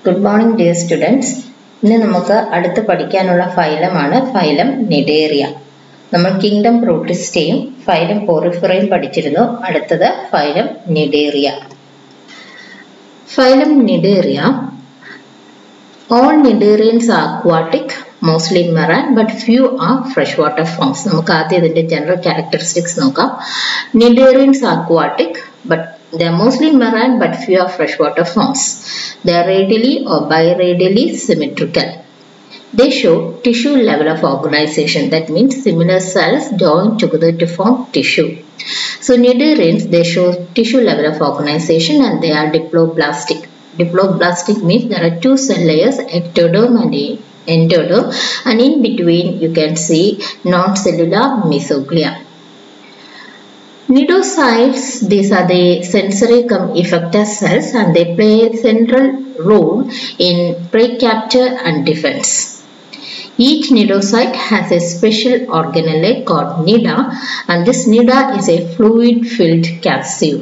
Good morning, dear students. ഇന്ന് നമുക്ക് അടുത്ത് പഠിക്കാനുള്ള ഫൈലമാണ് ഫൈലം നിഡേറിയ. നമ്മൾ കിങ്ഡം പ്രോട്ടിസ്റ്റയും ഫൈലം പോറിഫെറയും പഠിച്ചിരുന്നു. അടുത്തത് phylum cnidaria. Phylum cnidaria. All Cnidarians are aquatic, mostly marine, but few are freshwater forms. നമുക്ക് ആദ്യം ഇതിന്റെ general characteristics നോക്കാം. Cnidarians are aquatic, but they are mostly marine, but few are freshwater forms. They are radially or biradially symmetrical. They show tissue level of organization. That means similar cells join together to form tissue. So Cnidarians, they show tissue level of organization and they are diploblastic. Diploblastic means there are two cell layers, ectoderm and endoderm, and in between you can see non-cellular mesoglea. Cnidocytes, these are the sensory cum effector cells and they play a central role in prey capture and defense. Each cnidocyte has a special organelle called nida, and this nida is a fluid-filled capsule.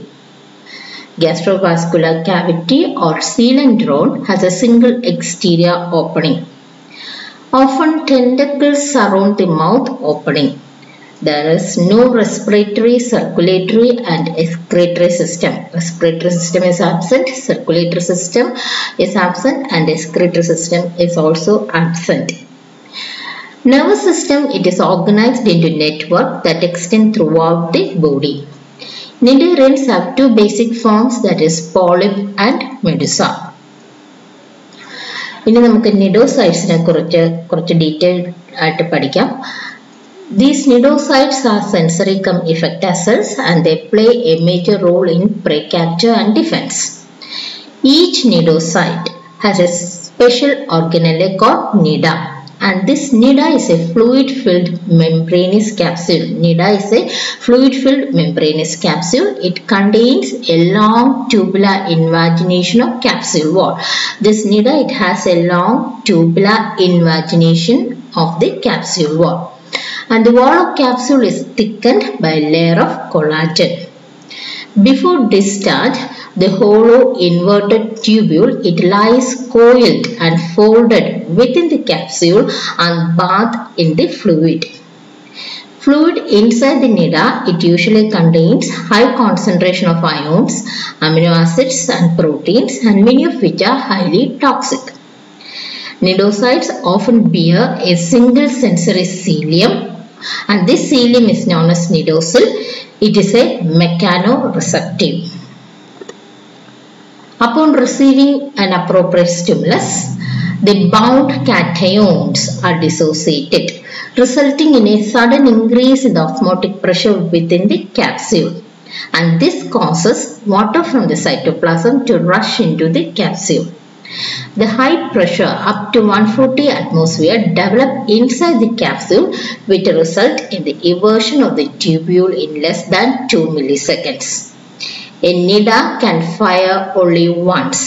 Gastrovascular cavity or coelentron has a single exterior opening. Often tentacles surround the mouth opening. There is no respiratory, circulatory and excretory system. Respiratory system is absent, circulatory system is absent and excretory system is also absent. Nervous system, it is organized into network that extend throughout the body. Cnidarians have two basic forms, that is polyp and medusa. ഇനി നമുക്ക് cnidocytes-നെ കുറച്ച് detailed ആയിട്ട് പഠിക്കാം. These cnidocytes are sensory cum effector cells and they play a major role in prey capture and defense. Each cnidocyte has a special organelle called nida. And this nida is a fluid-filled membranous capsule. Nida is a fluid-filled membranous capsule. It contains a long tubular invagination of capsule wall. This nida, it has a long tubular invagination of the capsule wall. And the wall of capsule is thickened by a layer of collagen. Before discharge, the hollow inverted tubule, it lies coiled and folded within the capsule and bathed in the fluid. Fluid inside the nida, it usually contains high concentration of ions, amino acids and proteins, and many of which are highly toxic. Cnidocytes often bear a single sensory cilium, and this cilium is known as cnidocyl. It is a mechanoreceptive. Upon receiving an appropriate stimulus, the bound cations are dissociated, resulting in a sudden increase in the osmotic pressure within the capsule. And this causes water from the cytoplasm to rush into the capsule. The high pressure up to 140 atmosphere develop inside the capsule, which result in the eversion of the tubule in less than 2 milliseconds. A nida can fire only once.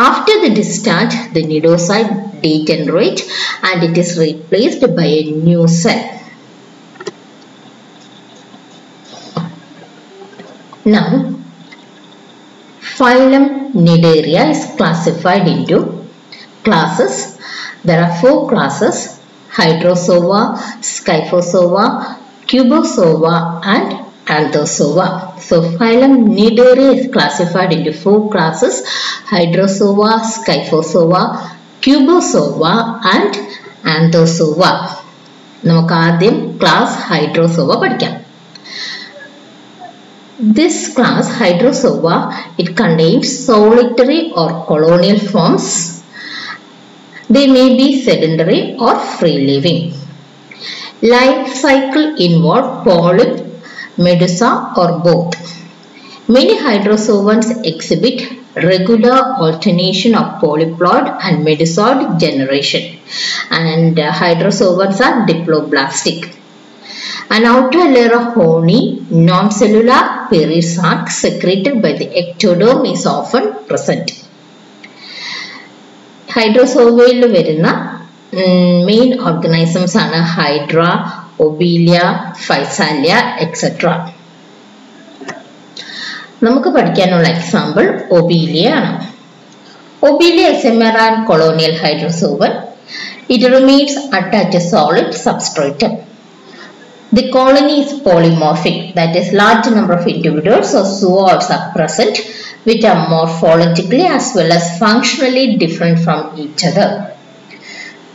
After the discharge, the cnidocyte degenerates and it is replaced by a new cell. Now, phylum Cnidaria is classified into classes. There are 4 classes: Hydrosova, Scyphosova, Cubosova and Anthozoa. So phylum Cnidaria is classified into 4 classes: Hydrosova, Scyphosova, Cubosova and Anthozoa. നമുക്ക് ആദ്യം class Hydrozoa പഠിക്കാം. This class, Hydrosova, it contains solitary or colonial forms. They may be sedentary or free-living. Life cycle involve polyp, medusa or both. Many hydrosovans exhibit regular alternation of polyploid and medusoid generation, and hydrosovans are diploblastic. An outer layer of horny, non-cellular perisac secreted by the ectoderm is often present. Hydrosovയിൽ വരുന്ന main organisms are Hydra, Obelia, Physalia, etc. നമുക്ക് പഠിക്കാനുള്ള example Obelia ആണ്. Obelia is a marine colonial hydrozoan. It remains attached to solid substratum. The colony is polymorphic, that is, large number of individuals or zooids are present which are morphologically as well as functionally different from each other.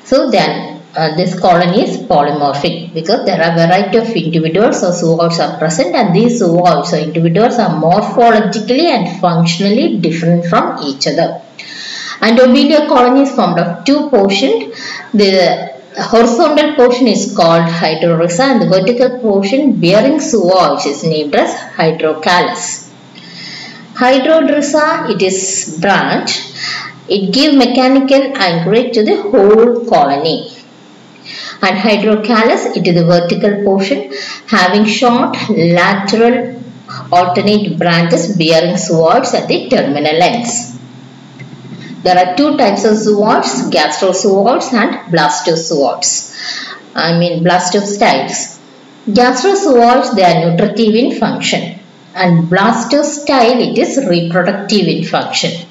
So then this colony is polymorphic because there are a variety of individuals or zooids are present, and these zooids or individuals are morphologically and functionally different from each other. And Obelia colony is formed of two portions. The horizontal portion is called Hydrorhiza and the vertical portion bearing zooids is named as Hydrocalus. Hydrorhiza, it is branch. It gives mechanical anchorage to the whole colony. And Hydrocalus, it is the vertical portion having short lateral alternate branches bearing zooids at the terminal ends. There are two types of zooids, gastrozooids and blastozooids. Blastostyles. Gastrozooids, they are nutritive in function, and blastostyle, it is reproductive in function.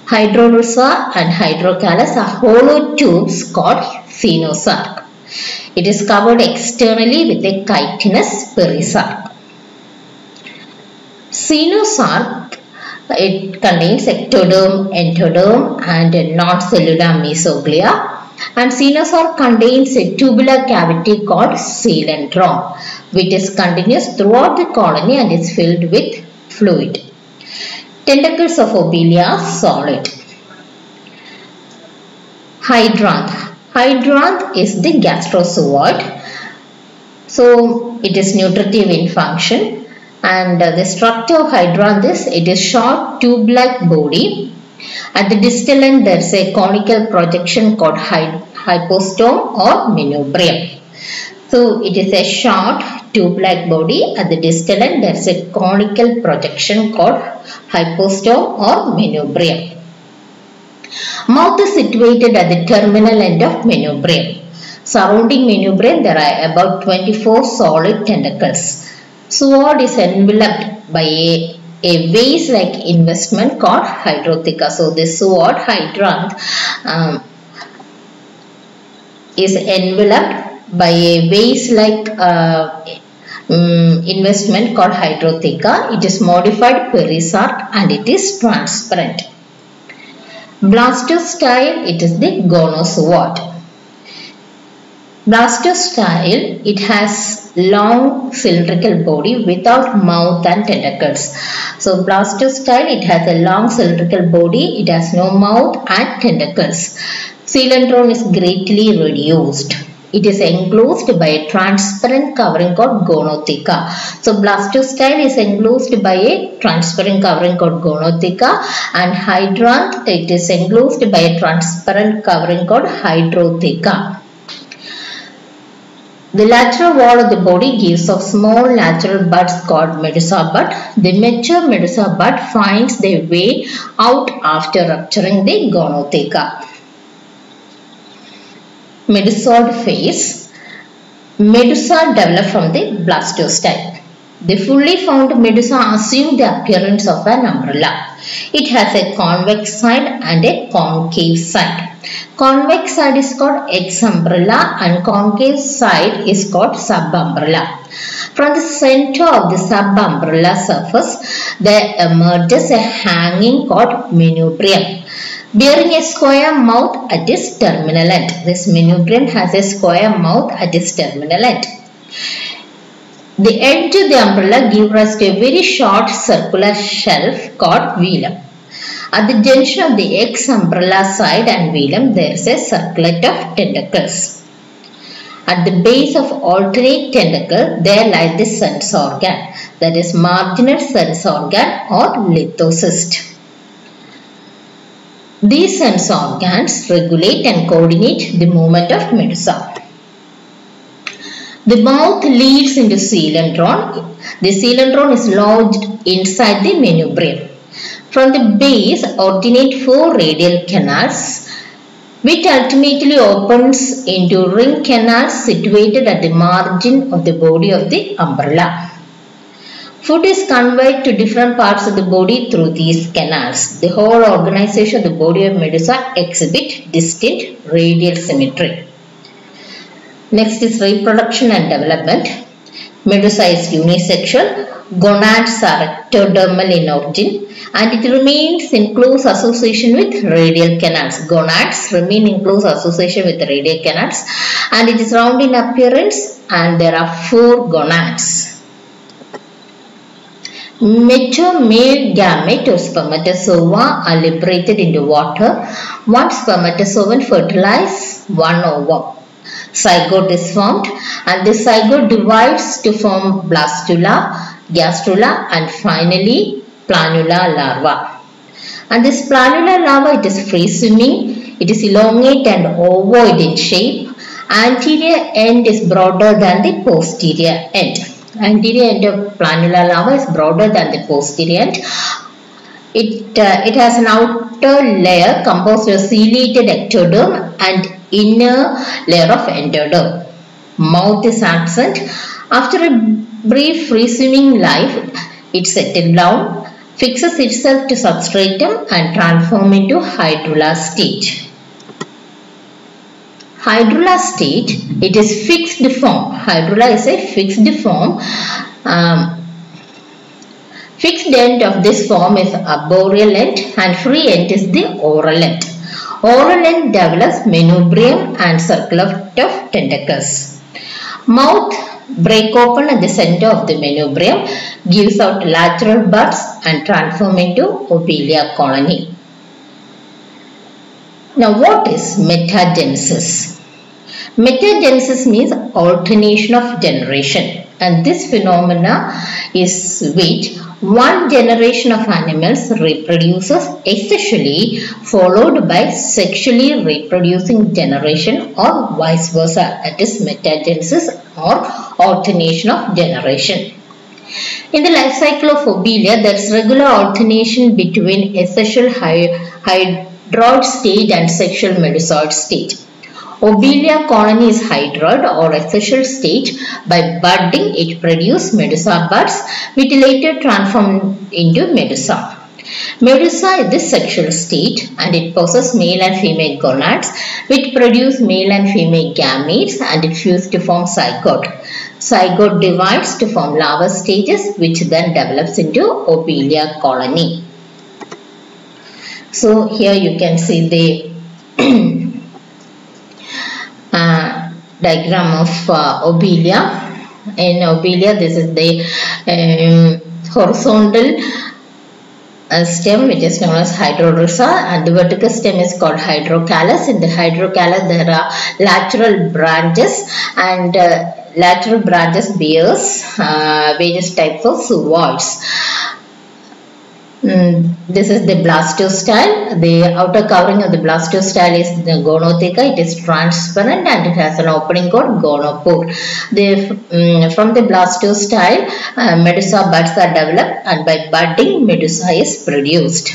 Hydrorhiza and Hydrocalus are hollow tubes called cenozoarch. It is covered externally with a chitinous perizoarch. Cenozoarch, it contains ectoderm, endoderm and non-cellular mesoglea, and cenozoarch contains a tubular cavity called coelentron, which is continuous throughout the colony and is filled with fluid. Tentacles of Obelia are solid. Hydranth. Hydranth is the gastrozooid. So it is nutritive in function. And the structure of hydranth is, it is short tube-like body. At the distal end there is a conical projection called hypostome or manubrium. So it is a short tube-like body. At the distal end there is a conical projection called hypostome or manubrium. Mouth is situated at the terminal end of manubrium. Surrounding manubrium there are about 24 solid tentacles. Zooid is enveloped by a vase-like investment called hydrotheca. So this zooid hydranth is enveloped by a vase-like investment called hydrotheca. It is modified perizoarch and it is transparent. Blastostyle, it is the gonozooid. Blastostyle, it has long cylindrical body without mouth and tentacles. So blastostyle, it has a long cylindrical body, it has no mouth and tentacles. Coelentron is greatly reduced. It is enclosed by a transparent covering called gonotheca. So blastostyle is enclosed by a transparent covering called gonotheca, and hydranth, it is enclosed by a transparent covering called hydrotheca. The lateral wall of the body gives off small lateral buds called medusa bud. The mature medusa bud finds their way out after rupturing the gonotheca. Medusoid phase. Medusa develop from the blastostyle. The fully formed medusa assume the appearance of an umbrella. It has a convex side and a concave side. Convex side is called exumbrella and concave side is called subumbrella. From the center of the subumbrella surface, there emerges a hanging called manubrium, bearing a square mouth at its terminal end. This manubrium has a square mouth at its terminal end. The edge of the umbrella gives rise to a very short circular shelf called velum. At the junction of the ex-umbrella side and velum, there is a circlet of tentacles. At the base of alternate tentacle, there lies the sense organ, that is marginal sense organ or lithocyst. These sense organs regulate and coordinate the movement of medusa. The mouth leads into coelentron. The coelentron is lodged inside the manubrium. From the base originate 4 radial canals, which ultimately opens into ring canals situated at the margin of the body of the umbrella. Food is conveyed to different parts of the body through these canals. The whole organization of the body of Medusa exhibit distinct radial symmetry. Next is reproduction and development. Medusa is unisexual. Gonads are ectodermal in origin and it remains in close association with radial canals. Gonads remain in close association with radial canals and it is round in appearance and there are 4 gonads. Mature male gamete or spermatozoa are liberated into water. One spermatozoa fertilizes one ovum. Zygote is formed and this zygote divides to form blastula, gastrula and finally planula larva. And this planula larva, it is free swimming, it is elongate and ovoid in shape. Anterior end is broader than the posterior end. Anterior end of planula larva is broader than the posterior end. It has an outer layer composed of ciliated ectoderm and inner layer of endoderm. Mouth is absent. After a brief free swimming life, it settles down, fixes itself to substratum and transforms into hydrula state. Hydrula state, it is fixed form. Hydrula is a fixed form. Fixed end of this form is arboreal end and free end is the oral end. Oral end develops manubrium and circle of tentacles. Mouth break open at the center of the manubrium, gives out lateral buds and transform into obelia colony. Now what is metagenesis? Metagenesis means alternation of generation and this phenomena is which one generation of animals reproduces asexually followed by sexually reproducing generation or vice versa. That is metagenesis or alternation of generation. In the life cycle of obelia, there is regular alternation between asexual hydroid stage and sexual medusoid stage. Obelia colony is hydroid or asexual stage. By budding, it produces medusa buds, which later transform into medusa. Medusa is the sexual state and it possesses male and female gonads, which produce male and female gametes and it fuse to form zygote. Zygote divides to form larval stages, which then develops into obelia colony. So here you can see the diagram of obelia. In obelia, this is the horizontal stem, which is known as hydrodrissa, and the vertical stem is called hydrocalus. In the hydrocalus, there are lateral branches, and lateral branches bears various types of zooids. This is the blastostyle. The outer covering of the blastostyle is the gonotheca. It is transparent and it has an opening called gonopore. From the blastostyle, medusa buds are developed and by budding, medusa is produced.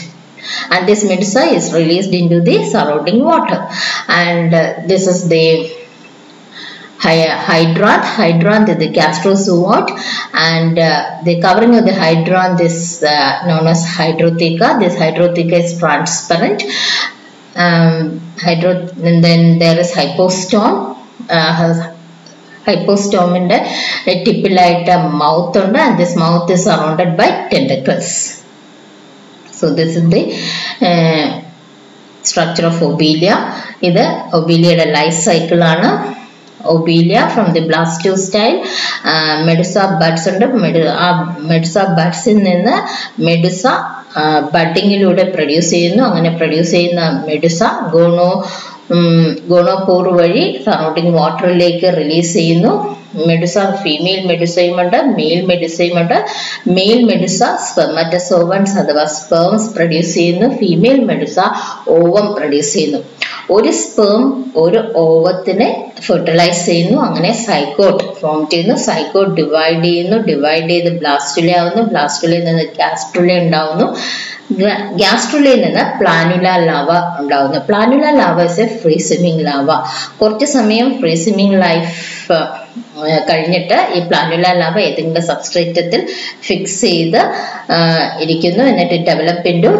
And this medusa is released into the surrounding water. And this is the hydranth is the gastrozooid, and the covering of the hydranth is known as hydrotheca. This hydrotheca is transparent. And then there is hypostome. Hypostome in the tipulaita mouth and this mouth is surrounded by tentacles. So this is the structure of obelia. This is obelia life cycle ആണ്. Obelia from the blastostyle, medusa buds ഉണ്ട്. medusa buds ൽ നിന്ന് medusa ബഡിങ്ങിലൂടെ produce ചെയ്യുന്നു. അങ്ങനെ produce ചെയ്യുന്ന medusa gonopore വഴി surrounding വാട്ടറിലേക്ക് release ചെയ്യുന്നു. മെഡുസ ഫീമെയിൽ മെഡുസയുമുണ്ട്, മെയിൽ മെഡുസയുമുണ്ട്. മെയിൽ മെഡുസ സ്പെർമറ്റസോവൻസ് അഥവാ സ്പേംസ് പ്രൊഡ്യൂസ് ചെയ്യുന്നു. ഫീമെയിൽ മെഡുസ ഓവം പ്രൊഡ്യൂസ് ചെയ്യുന്നു. ഒരു സ്പേം ഒരു ഓവത്തിനെ ഫെർട്ടിലൈസ് ചെയ്യുന്നു, അങ്ങനെ സൈഗോട്ട് ഫോം ചെയ്യുന്നു, സൈഗോട്ട് ഡിവൈഡ് ചെയ്യുന്നു, ഡിവൈഡ് ചെയ്ത് ബ്ലാസ്റ്റുല ആവുന്നു, ബ്ലാസ്റ്റുലയിൽ നിന്ന് ഗ്യാസ്ട്രുല ഉണ്ടാവുന്നു, ഗ്യാസ്ട്രുലയിൽ നിന്ന് പ്ലാനുല ലാവ ഉണ്ടാവുന്നു. Planula larva is a free swimming larva. കുറച്ച് സമയം ഫ്രീ സ്വിമ്മിങ് ലൈഫ് കഴിഞ്ഞിട്ട് ഈ പ്ലാനുല ലാവ ഏതെങ്കിലും സബ്സ്ട്രേറ്റത്തിൽ ഫിക്സ് ചെയ്ത് ഇരിക്കുന്നു. എന്നിട്ട് develop into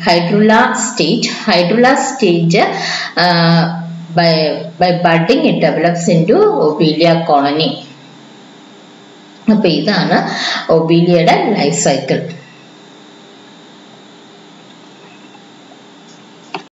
hydrilla stage by budding it develops into obelia colony. അപ്പോൾ ഇതാണ് ഒബീലിയയുടെ ലൈഫ് സൈക്കിൾ.